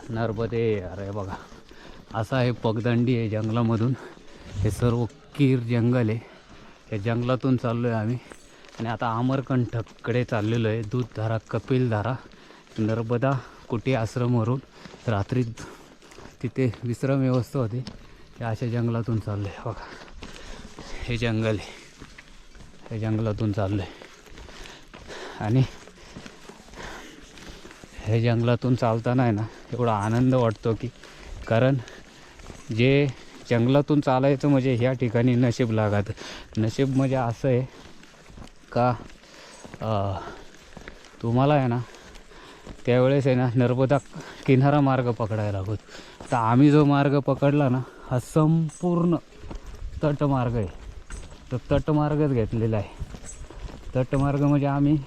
नर्मदे. अरे बघा, असा आहे पगदंडी आहे जंगलामधून. हे सर्व कीर जंगल आहे. या जंगलातून चाललो आहे आम्ही आणि आता अमरकंटककडे चाललेलो आहे. दूधधारा, कपिलधारा, नर्मदा कुटी आश्रमवरून रात्री तिथे विश्राम व्यवस्था होती. या अशा जंगलातून चाललो आहे. बघा, हे जंगल आहे. हे जंगलातून चाललो आहे आणि हे जंगलातून चालताना आहे ना एवढा आनंद वाटतो की, कारण जे जंगलातून चालायचं म्हणजे ह्या ठिकाणी नशीब लागत. नशीब म्हणजे असं आहे का तुम्हाला आहे ना त्यावेळेस आहे ना नर्मदा किनारा मार्ग पकडायला लागतो. तर आम्ही जो मार्ग पकडला ना हा संपूर्ण तटमार्ग आहे. तर तटमार्गच घेतलेला आहे. तटमार्ग म्हणजे आम्ही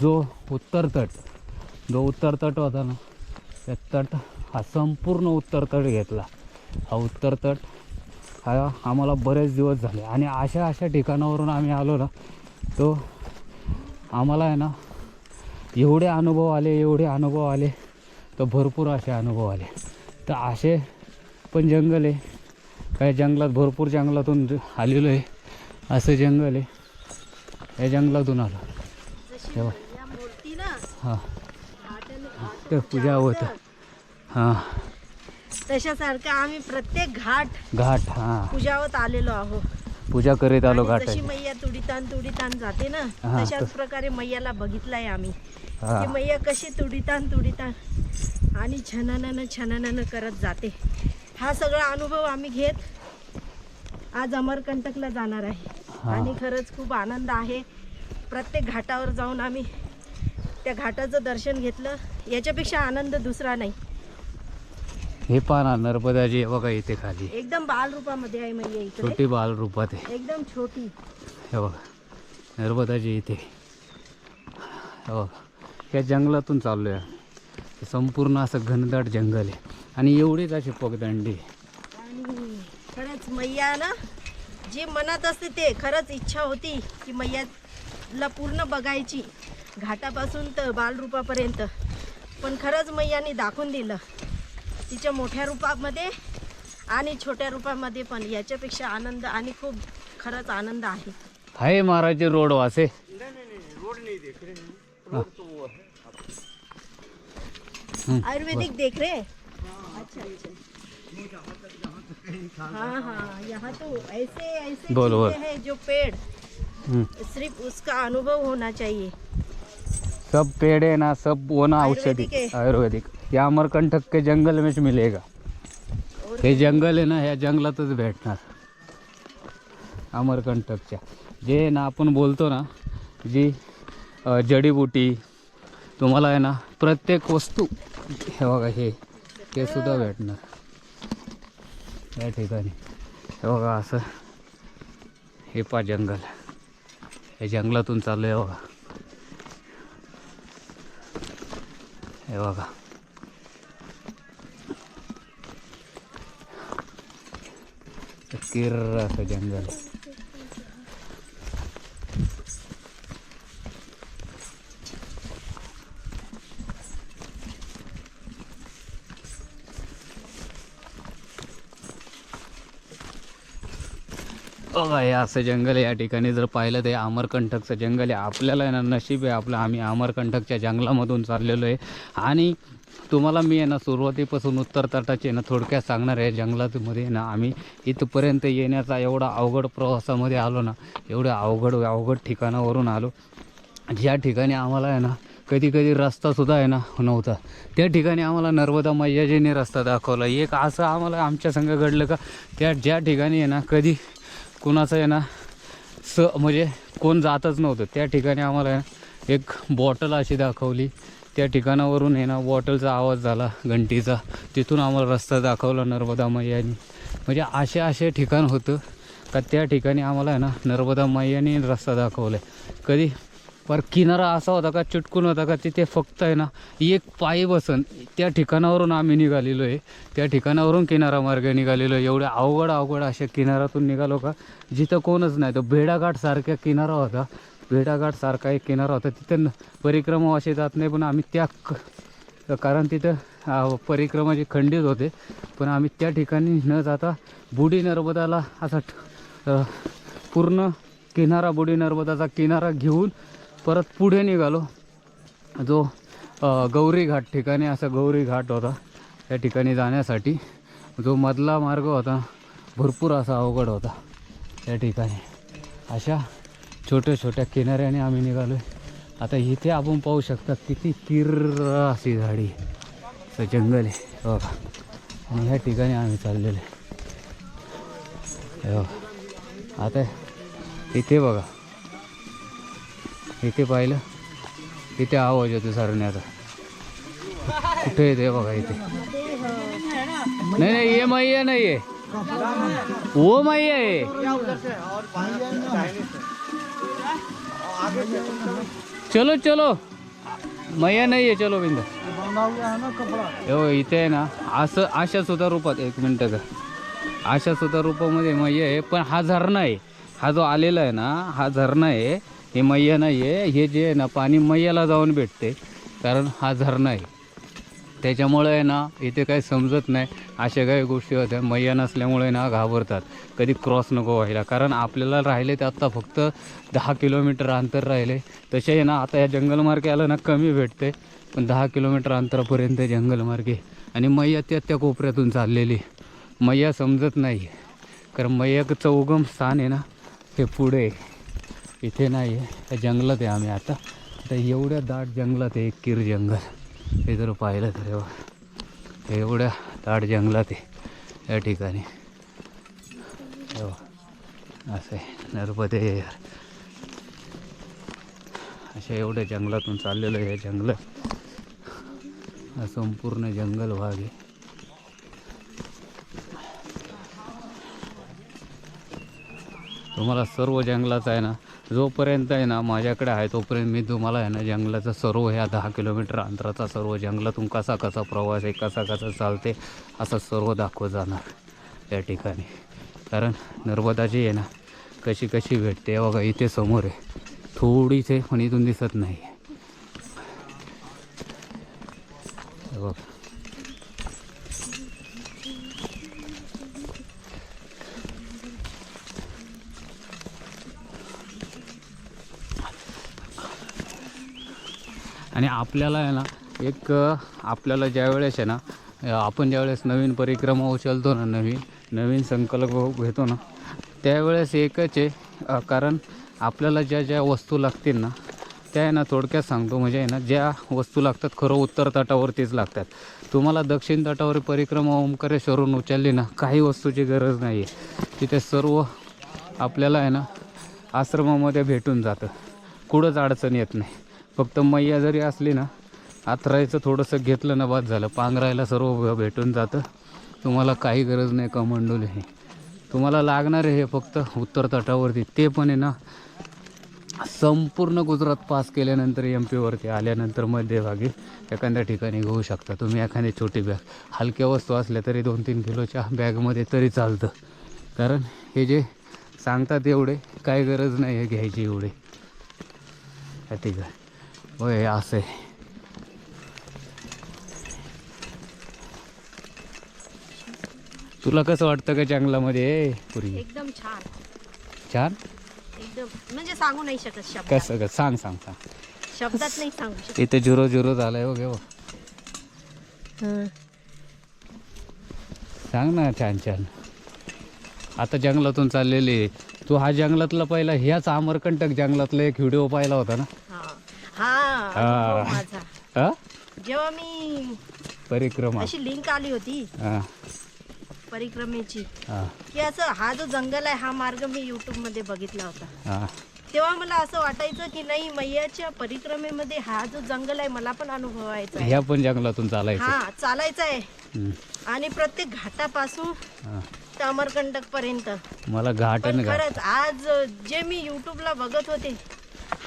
जो उत्तर तट होता ना त्या तट हा संपूर्ण उत्तर तट घेतला. हा उत्तर तट हा आम्हाला बरेच दिवस झाले आणि अशा ठिकाणावरून आम्ही आलो ना, तो आम्हाला आहे ना एवढे अनुभव आले तर भरपूर असे अनुभव आले. तर असे पण जंगल आहे. काही जंगलात भरपूर जंगलातून आलेलो आहे. असं जंगल आहे. या जंगलातून आलो तेव्हा हां तर पूजा होतं. हां तशासारखं आम्ही प्रत्येक घाट हां पूजावत आलेलो आहोत. पूजा करीत आलो जशी घाटाची. मैया तुडीतान जाते ना हा, तशाच प्रकारे मैयाला बघितलाय आम्ही हा. की मैया कशी तुडीतान आणि छनानानं करत जाते. हा सगळा अनुभव आम्ही घेत आज अमरकंटकला जाणार आहे. हा. आणि खरंच खूप आनंद आहे. प्रत्येक घाटावर जाऊन आम्ही त्या घाटाचं दर्शन घेतलं. याच्यापेक्षा आनंद दुसरा नाही. हे पाहा नर्मदाजी हे बघा इथे खाली एकदम बालरूपामध्ये आहे मैया इकडे. छोटी बाल रूपात आहे. एकदम छोटी. हे बघा नर्मदाजी इथे. हे बघा या जंगलातून चाललो आहे. संपूर्ण असं घनदाट जंगल आहे आणि एवढीच अशी पगदंडी. आणि खरंच मैया ना जी मनात असते ते खरंच इच्छा होती की मैयाला पूर्ण बघायची घाटापासून तर बालरूपापर्यंत. पण खरंच मैयाने दाखवून दिलं तिच्या मोठ्या रूपामध्ये आणि छोट्या रूपामध्ये पण. याच्यापेक्षा आनंद आणि खूप खरंच आनंद आहे. हाय महाराज रोड वासे आयुर्वेदिक देख रहे. अच्छा हाँ यहाँ तो ऐसे बोल, बोल. चीजें हैं जो पेड़ सिर्फ उसका अनुभव होना चाहिए. सब पेड़ है ना, सब वो ना औषधि आयुर्वेदिक है. आयुर्वेदिक. ये अमरकंटक के जंगल में मिलेगा. हे जंगल आहे ना ह्या जंगलातच भेटणार. अमरकंटकच्या जे ना आपण बोलतो ना जी जडीबुटी तुम्हाला आहे ना प्रत्येक वस्तू हे बघा हे सुद्धा भेटणार या ठिकाणी. हे बघा असं हे पा जंगल. हे जंगलातून चाललं आहे बघा. हे बघा किर्र असं जंगल. बघा हे असं जंगल आहे. या ठिकाणी जर पाहिलं तर अमरकंटकचं जंगल आहे. आपल्याला आहे ना नशीब आहे आपलं, आम्ही अमरकंटकच्या जंगलामधून चाललेलो आहे. आणि तुम्हाला मी आहे ना सुरुवातीपासून उत्तर तटाचे ना थोडक्यात सांगणार आहे. जंगलामध्ये ना आम्ही इथपर्यंत येण्याचा एवढा अवघड प्रवासामध्ये आलो ना, एवढ्या अवघड ठिकाणावरून आलो ज्या ठिकाणी आम्हाला आहे ना कधी रस्तासुद्धा आहे ना नव्हता. त्या ठिकाणी आम्हाला नर्मदा मैयाजीने रस्ता दाखवला. एक असं आम्हाला आमच्या संग घडलं का ज्या ठिकाणी आहे ना कधी कुणाचं आहे ना म्हणजे कोण जातच नव्हतं त्या ठिकाणी आम्हाला एक बॉटल अशी दाखवली. त्या ठिकाणावरून आहे ना बॉटलचा आवाज झाला घंटीचा. तिथून आम्हाला रस्ता दाखवला नर्मदा मैयानी. म्हणजे असे ठिकाण होतं का त्या ठिकाणी आम्हाला आहे ना नर्मदा मैयानी रस्ता दाखवला आहे. कधी पर किनारा असा होता का चिटकून होता का तिथे फक्त आहे ना एक पायी बसन त्या ठिकाणावरून आम्ही निघालेलो आहे. त्या ठिकाणावरून किनारा मार्ग निघालेलो आहे. एवढ्या अवघड अशा किनाऱ्यातून निघालो का जिथं कोणच नाही. तो भेडाघाटसारखा किनारा होता. भेडाघाटसारखा एक किनारा होता. तिथं परिक्रमा असे जात नाही पण आम्ही कारण तिथं परिक्रमाचे खंडित होते. पण आम्ही त्या ठिकाणी न जाता बुडी नर्मदाला असा पूर्ण किनारा, बुडी नर्मदाचा किनारा घेऊन परत पुढे निघालो. जो गौरी घाट ठिकाणी, असा गौरी घाट होता. त्या ठिकाणी जाण्यासाठी जो मधला मार्ग होता भरपूर असा अवघड होता. त्या ठिकाणी अशा छोट्या छोट्या किनाऱ्याने आम्ही निघालो आहे. आता इथे आपण पाहू शकता किती तीव्र अशी झाडी, असं जंगल आहे बघा. आणि ह्या ठिकाणी आम्ही चाललेलो आहे बघा. आता इथे बघा, इथे पाहिलं, इथे आवाज येतो सरण्याचा. कुठे येते बघा इथे. नहीं ये मैया नहीं है, वो मैया है. चलो चलो, मैया नाही आहे, चलो बिंदा. हो इथे आहे ना, असं अशा सुद्धा रूपात, एक मिनटं का, अशा सुद्धा रूपामध्ये मैया आहे. पण हा झरणा आहे, हा जो आलेला आहे ना, हा झरणा आहे, हे मैया नाही आहे. हे जे आहे ना पाणी मैयाला जाऊन भेटते, कारण हा झरणा आहे. त्याच्यामुळे आहे ना इथे काही समजत नाही, अशा काही गोष्टी होत्या. मैया नसल्यामुळे ना घाबरतात, कधी क्रॉस नको व्हायला. कारण आपल्याला राहिले ते आत्ता फक्त 10 किलोमीटर अंतर राहिले. तसे आहे ना आता या जंगलमार्गे आलं ना कमी भेटते, पण 10 किलोमीटर अंतरापर्यंत जंगलमार्गे. आणि मैया त्या कोपऱ्यातून चाललेली. मैया समजत नाही, कारण मैयाचं उगम स्थान आहे ना हे पुढे, इथे नाही आहे. त्या जंगलात आहे आम्ही आता एवढ्या दाट जंगलात आहे, किर जंगल. हे जर पाहिलं तर एवढ्या दाट जंगलात आहे या ठिकाणी. असं आहे नर्मदे. अशा एवढ्या जंगलातून चाललेलं आहे. हे जंगल हा संपूर्ण जंगल भाग आहे. तुम्हाला सर्व जंगलाचं आहे ना, जोपर्यंत आहे ना माझ्याकडे आहे तोपर्यंत मी तुम्हाला आहे ना जंगलाचा सर्व ह्या 10 किलोमीटर अंतराचा सर्व जंगलातून कसा कसा प्रवास आहे, कसा कसा चालते, असं सर्व दाखवत जाणार या ठिकाणी. कारण नर्मदाची आहे ना कशी कशी भेटते बघा. इथे समोर आहे, थोडीच आहे पण इथून दिसत नाही बघा. आणि आपल्याला आहे ना एक, आपल्याला ज्यावेळेस आहे ना आपण ज्यावेळेस नवीन परिक्रमा उचलतो ना, नवीन संकल्प घेतो ना, त्यावेळेस एकच आहे. कारण आपल्याला ज्या ज्या वस्तू लागतील ना त्या आहे ना, थोडक्यात सांगतो म्हणजे आहे ना, ज्या वस्तू लागतात खरं उत्तर तटावरतीच लागतात. तुम्हाला दक्षिण तटावर परिक्रमा ओंकारेश्वरून उचलली ना, काही वस्तूची गरज नाही आहे. तिथे सर्व आपल्याला आहे ना आश्रमामध्ये भेटून जातं, कुठंच अडचण येत नाही. फक्त मैया जरी असली ना, आथरायचं थोडंसं घेतलं ना बाद झालं, पांघरायला सर्व भेटून जातं. तुम्हाला काही गरज नाही कमंडोल. हे तुम्हाला लागणार आहे हे फक्त उत्तर तटावरती. ते पण आहे ना संपूर्ण गुजरात पास केल्यानंतर MP वरती आल्यानंतर मध्यभागी एखाद्या ठिकाणी घेऊ शकता तुम्ही. एखादी छोटी बॅग, हलक्या वस्तू असल्या तरी 2-3 किलोच्या बॅगमध्ये तरी चालतं. कारण हे जे सांगतात एवढे काही गरज नाही आहे घ्यायची एवढे. ठीक आहे होय, असं आहे. तुला कसं वाटतं का जंगलामध्ये पुरी? एकदम छान छान, एकदम म्हणजे सांगू नाही शकत शब्दात. कसं का सांग सांग सांग. शब्दात नाही सांगू शकत. इथे 0-0 झालंय हो. घेऊ सांग ना. छान छान. आता जंगलातून चाललेली तू, हा जंगलातला पहिला, ह्याच अमरकंटक जंगलातला एक व्हिडिओ पाहिला होता ना. हा माझा, हा जेव्हा मी परिक्रमा अशी लिंक आली होती परिक्रमेची, की असं हा जो जंगल आहे हा मार्ग मी YouTube मध्ये बघितला होता. तेव्हा मला असं वाटायचं की नाही, मैयाच्या परिक्रमेमध्ये हा जो जंगल आहे मला पण अनुभवायचा आहे. ह्या पण जंगलातून चालायचं. हा चालायचं आहे. आणि प्रत्येक घाटापासून तर अमरकंटक पर्यंत मला घाट पण खरंच आज जे मी YouTubeला बघत होते,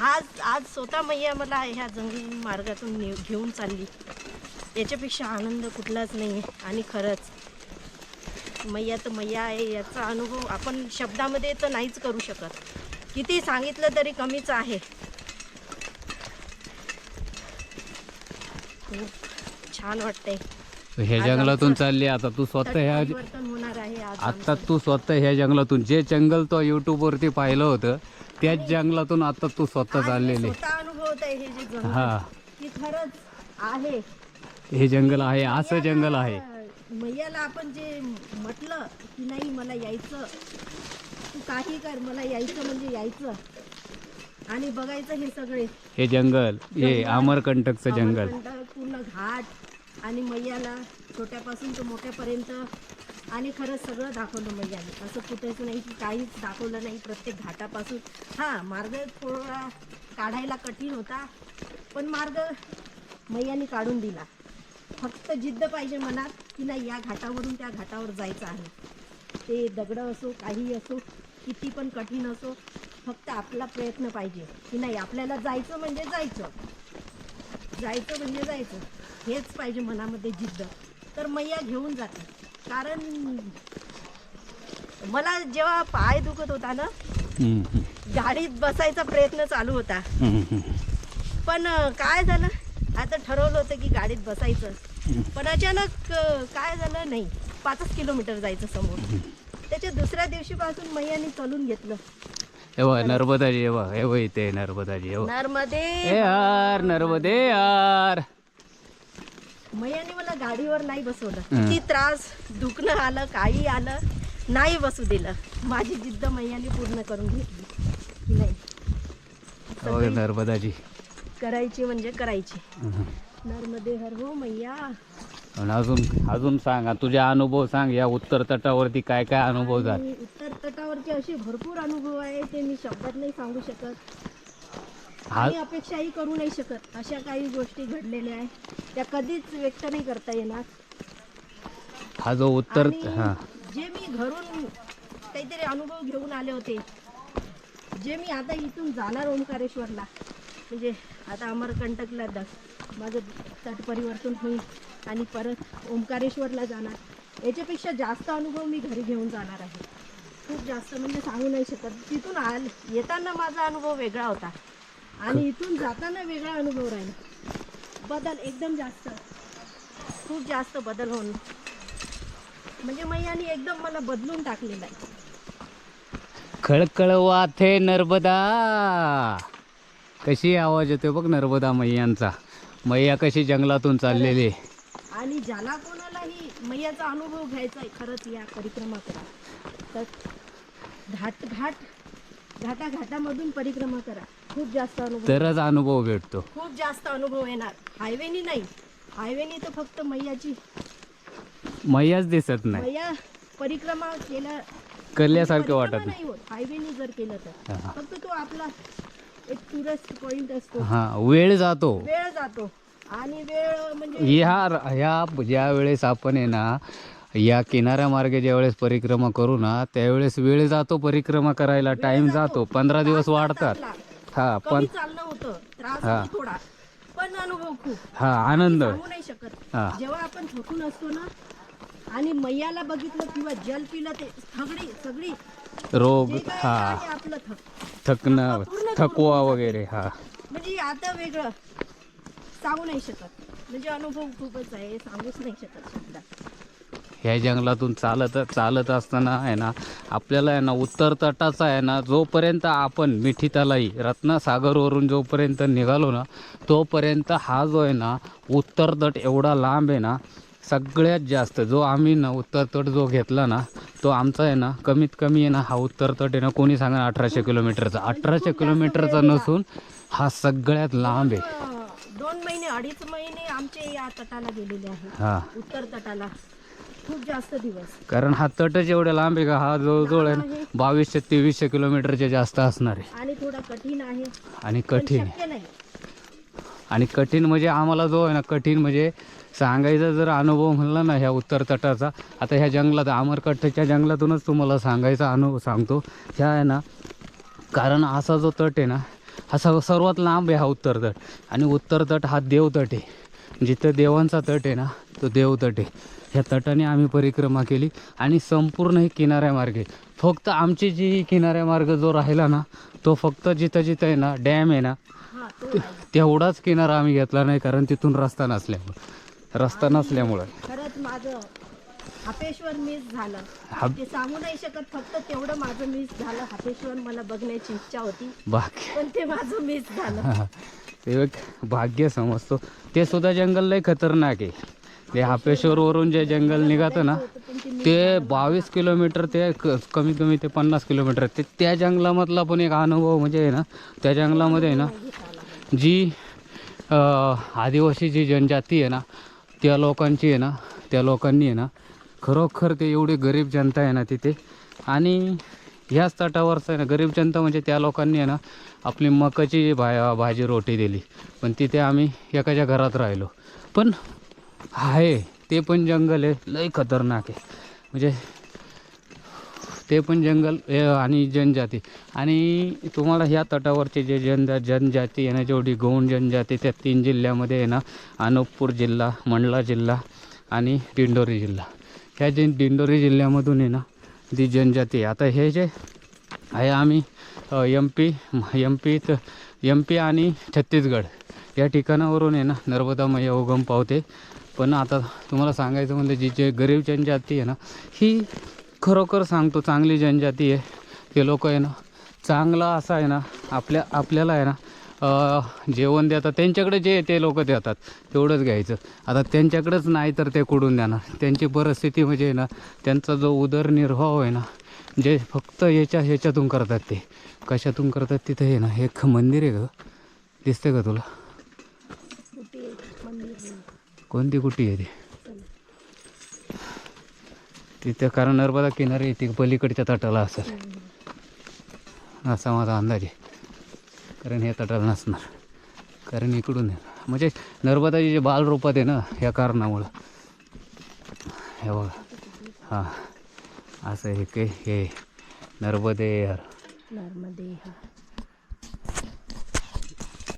आज स्वतः मैया मला ह्या जंगल मार्गातून घेऊन चालली. याच्यापेक्षा आनंद कुठलाच नाही आहे. आणि खरंच मैया तर मैया आहे, याचा अनुभव आपण शब्दामध्ये तर नाहीच करू शकत. किती सांगितलं तरी कमीच आहे. खूप छान वाटतंय. ह्या जंगलातून चालली आता तू स्वतः ह्या परिवर्तन होणार आहे आज आता तू स्वतः ह्या जंगलातून जे जंगल तो YouTube वरती पाहिलं होतं त्याच जंगलातून आता तू स्वतः आज मी चाललेली. स्वतः अनुभवत आहे हे जे जंगल हा की खरंच आहे. हे जंगल आहे, असं जंगल आहे. मैयाला आपण जे म्हटलं की नाही मला यायचं, तू काही कर मला यायचं म्हणजे यायचं आणि बघायचं हे सगळे हे जंगल, हे अमरकंटकचं जंगल. अमरकंटक, पूर्ण घाट आणि मैयाला छोट्यापासून तर मोठ्यापर्यंत आणि खरंच सगळं दाखवलं मैयाने. असं कुठेच नाही की काहीच दाखवलं नाही. प्रत्येक घाटापासून हां मार्ग थोडा काढायला कठीण होता, पण मार्ग मैयाने काढून दिला. फक्त जिद्द पाहिजे मनात की नाही या घाटावरून त्या घाटावर जायचं आहे. ते दगडं असो काही असो किती पण कठीण असो, फक्त आपला प्रयत्न पाहिजे की नाही आपल्याला जायचं म्हणजे जायचं, जायचं म्हणजे जायचं. हेच पाहिजे मनामध्ये जिद्द. तर मैया घेऊन जाते. कारण मला जेव्हा पाय दुखत होता ना गाडीत बसायचा प्रयत्न चालू होता, पण काय झालं आता ठरवलं होतं की गाडीत बसायचं, पण अचानक काय झालं नाही 5 किलोमीटर जायचं समोर. त्याच्या दुसऱ्या दिवशीपासून मैयाने चालून घेतलं. एव्हा नर्मदाजी, एव्हा इथे नर्मदाजी, नर्मदे यार नर्मदे यार. मैयाने मला गाडीवर नाही बसवलं. किती त्रास दुखणं आलं काही आलं नाही बसू दिलं. माझी जिद्द मैयाने पूर्ण करून घेतली की नाही सगळी नर्मदाजी करायची म्हणजे करायची. नर्मदे हर हो मैया. आणि अजून सांग, तुझे अनुभव सांग. या उत्तर तटावरती काय काय अनुभव झाले? आणि उत्तर तटावरचे असे भरपूर अनुभव आहे ते मी शब्दात नाही सांगू शकत आणि अपेक्षाही करू नाही शकत. अशा काही गोष्टी घडलेल्या आहेत त्या कधीच व्यक्त नाही करता येणार. हा जो उत्तर आणि जे मी घरून काहीतरी अनुभव घेऊन आले होते, जे मी आता इथून जाणार ओंकारेश्वरला, म्हणजे आता अमरकंटकला माझं तट परिवर्तन होईल आणि परत ओंकारेश्वरला जाणार, याच्यापेक्षा जास्त अनुभव मी घरी घेऊन जाणार आहे. खूप जास्त म्हणजे सांगू नाही शकत. तिथून येताना माझा अनुभव वेगळा होता आणि इथून जाताना वेगळा अनुभव राहिला. बदल एकदम जास्त, खूप जास्त बदल होऊन म्हणजे मैयाने एकदम मला बदलून टाकलेला आहे. खळखळ वाथे नर्मदा. कशी आवाज येतोय बघ नर्मदा मैयांचा. मैया कशी जंगलातून चाललेली. आणि ज्याला कोणालाही मैयाचा अनुभव घ्यायचा आहे खरंच या परिक्रमा करा. तर घाटामधून परिक्रमा करा. खूप जास्त अनुभव, तरच अनुभव भेटतो. खूप जास्त अनुभव येणार. हायवेनी नाही, हायवेनी तर फक्त मैयाची मैयाच दिसत नाही, मैया परिक्रमा कल्यासारखं वाटत नाही होत. हायवेनी जर केलं तर फक्त तो आपला एक टुरिस्ट पॉइंट असतो. वेळ जातो, वेळ जातो आणि वेळ म्हणजे ह्या ज्या वेळेस आपण आहे ना या किनाऱ्या मार्गे ज्या वेळेस परिक्रमा करू ना त्यावेळेस वेळ जातो. परिक्रमा करायला टाइम जातो. 15 दिवस वाढतात. कमी चालणं होतं, त्रास होतो थोडा, पण अनुभव खूप आनंद सांगू नाही शकत. जेव्हा आपण थकून असतो ना आणि मैयाला बघितलं किंवा जल पिलं ते सगळी रोग जे काही आहे आपलं थकणं थकवा वगैरे म्हणजे आता वेगळं सांगू नाही शकत. म्हणजे अनुभव खूपच आहे, सांगूच नाही शकत शब्दात. ह्या जंगलातून चालत असताना आहे ना आपल्याला आहे ना उत्तर तटाचा आहे ना जोपर्यंत आपण मिठीतलाई रत्नासागरवरून जोपर्यंत निघालो ना तोपर्यंत हा जो आहे ना उत्तर तट एवढा लांब आहे ना. सगळ्यात जास्त जो आम्ही ना उत्तर तट जो घेतला ना तो आमचा आहे ना कमीत कमी आहे ना हा उत्तर तट आहे ना कोणी सांगा 1800 किलोमीटरचा. 1800 किलोमीटरचा नसून हा सगळ्यात लांब आहे. 2 महिने 2.5 महिने आमचे या तटाला गेलेले आहेत. उत्तर तटाला खूप जास्त दिवस. कारण हा तटच एवढा लांब आहे का हा जवळजवळ आहे ना 2200-2300 किलोमीटरचे जास्त असणार आहे. आणि थोडा कठीण आहे आणि कठीण नाही. आणि कठीण म्हणजे आम्हाला जो आहे ना कठीण म्हणजे सांगायचा जर अनुभव म्हणला ना ह्या उत्तर तटाचा. आता ह्या जंगलात अमरकंटकच्या जंगलातूनच तुम्हाला सांगायचा अनुभव सांगतो ह्या आहे ना. कारण असा जो तट आहे ना हा सर्वात लांब आहे हा उत्तर तट. आणि उत्तर तट हा देवतट आहे. जिथं देवांचा तट आहे ना तो देवतट आहे. ह्या तटाने आम्ही परिक्रमा केली आणि संपूर्ण ही किनाऱ्यामार्गे फक्त आमची जी किनाऱ्यामार्ग जो राहिला ना तो फक्त जिथं आहे ना डॅम आहे ना तेवढाच किनारा आम्ही घेतला नाही कारण तिथून रस्ता नसल्यामुळे. रस्ता नसल्यामुळं. खरंच माझं हापेश्वर मिस झालं. हाप- ते सांगू नाही शकत, फक्त तेवढं माझं मिस झालं. हापेश्वर मला बघण्याची इच्छा होती, भाग्य पण ते माझं मिस झालं. ते एक भाग्य समजतो. ते सुद्धा जंगल लय खतरनाक आहे. ते हापेश्वरवरून जे जंगल निघतं ना ते 22 किलोमीटर, ते कमीत कमी ते 50 किलोमीटर. ते त्या जंगलामधला पण एक अनुभव म्हणजे आहे ना, त्या जंगलामध्ये आहे ना जी आदिवासी जी जनजाती आहे ना त्या लोकांची आहे ना, त्या लोकांनी आहे ना खरोखर ते एवढी गरीब जनता आहे ना तिथे. आणि ह्याच तटावरचं आहे ना गरीब जनता म्हणजे त्या लोकांनी आहे ना आपली मकाची भाजी रोटी दिली. पण तिथे आम्ही एकाच्या घरात राहिलो. पण आहे ते पण जंगल आहे, लय खतरनाक आहे. म्हणजे ते पण जंगल आणि जनजाती. आणि तुम्हाला ह्या तटावरचे जे जनजाती आहे ना, जेवढी गौंड जनजाती त्या 3 जिल्ह्यामध्ये आहे ना, अनूपपूर जिल्हा, मंडला जिल्हा आणि दिंडोरी जिल्हा. ह्या दिंडोरी जिल्ह्यामधून आहे ना ती जनजाती आहे. आता हे जे आहे आम्ही एम पी आणि छत्तीसगड या ठिकाणावरून आहे ना नर्मदा मैया उगम पावते. पण आता तुम्हाला सांगायचं म्हणजे जी जे गरीब जनजाती आहे ना ही खरोखर सांगतो चांगली जनजाती आहे. ते लोक आहे ना चांगला असा आहे ना आपल्याला आहे ना जेवण देतात. त्यांच्याकडे जे ते लोक देतात तेवढंच घ्यायचं. आता त्यांच्याकडेच नाही तर ते कुठून देणार. त्यांची परिस्थिती म्हणजे आहे ना त्यांचा जो उदरनिर्वाह आहे ना जे फक्त ह्याच्यातून करतात. ते कशातून करतात तिथे आहे ना एक मंदिर आहे का, दिसते का तुला? कोणती कुटी आहे ती तिथे? कारण नर्मदा किनारी ती पलीकडच्या तटाला असेल असा माझा अंदाज आहे. कारण हे तटाला नसणार, कारण इकडून म्हणजे नर्मदाची जे बालरूपात आहे ना ह्या कारणामुळं. हे बघा, हां असं हे काय हे नर्मदे नर्मदे